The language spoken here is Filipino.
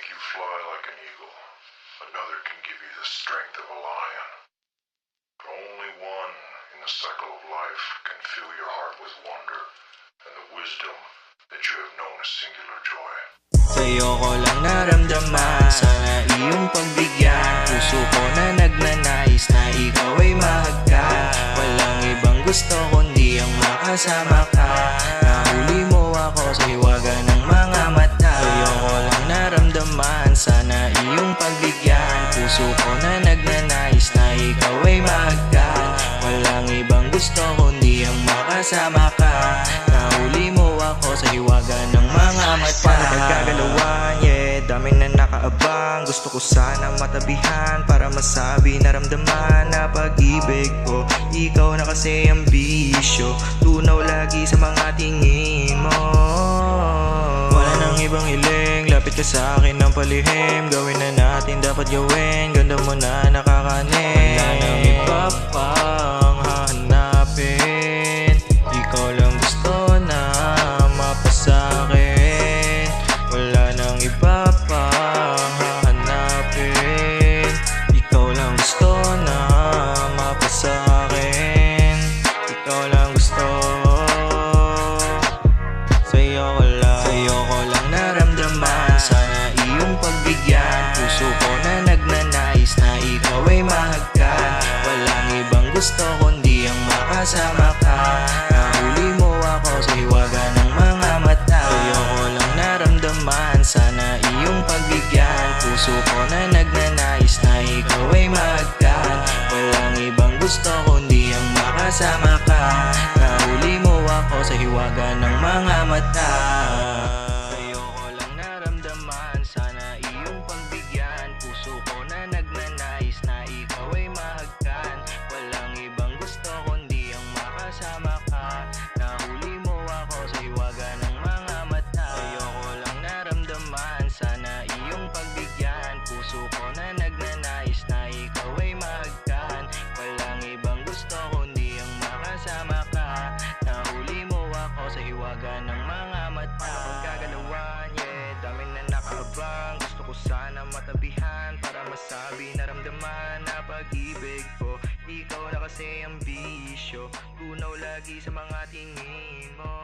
make you fly like an eagle. Another can give you the strength of a lion. But only one in the cycle of life can fill your heart with wonder and the wisdom that you have known as singular joy. Sa'yo ko lang naramdaman, sana iyong pagbigyan. Puso ko na nagnanais na ikaw ay mahagkan. Walang ibang gusto kundi ang makasama ka. Nahuli mo ako sa hiwaga ng mga mata. Sa'yo ko lang naramdaman, sana iyong pagbigyan. Puso ko na nagnanais na ikaw ay mahagkan. Walang ibang gusto kundi ang makasama ka. Nahuli mo ako sa hiwaga ng mga mata. Paano magkagalawan? Yeah, daming na nakaabang. Gusto ko sana matabihan para masabi, naramdaman na pag-ibig ko. Ikaw na kasi ang bisyo, tunaw lagi sa mga tingin mo. Wala nang ibang hiling, lapit ka sa akin ng palihim. Gawin na natin dapat gawin, ganda mo na nakakanin. Wala nang iba pang hahanapin, ikaw lang gusto na mapasakin. Wala nang iba pang hahanapin, ikaw lang gusto na mapasakin. Ikaw lang gusto. Sa'yo ko lang naramdaman, sana iyong pagbigyan. Puso ko na nagnanais na ikaw ay mahagkan. Walang ibang gusto kundi ang makasama ka. Nahuli mo ako sa hiwaga ng mga mata. Sa'yo ko lang naramdaman, sana iyong pagbigyan. Puso ko na nagnanais na ikaw ay mahagkan. Walang ibang gusto kundi ang makasama ka. Nahuli mo ako sa hiwaga ng mga mata. Sa'yo ko lang naramdaman, sana iyong pagbigyan. Puso ko na nagnanais na ikaw ay mahagkan. Walang ibang gusto kundi ang makasama ka. Nahuli mo ako sa hiwaga ng mga mata. Sa'yo ko lang naramdaman, sana iyong pagbigyan. Puso ko na nagnanais na ikaw ay mahagkan. Walang ibang gusto kundi ang makasama ka. Nahuli mo ako sa hiwaga ng mga mata. Paano magkagalawan? Yeah, daming na nakaabang. Gusto ko sana matabihan para masabi, naramdaman na pag-ibig ko. Ikaw na kasi ang bisyo, tunaw lagi sa mga tingin mo.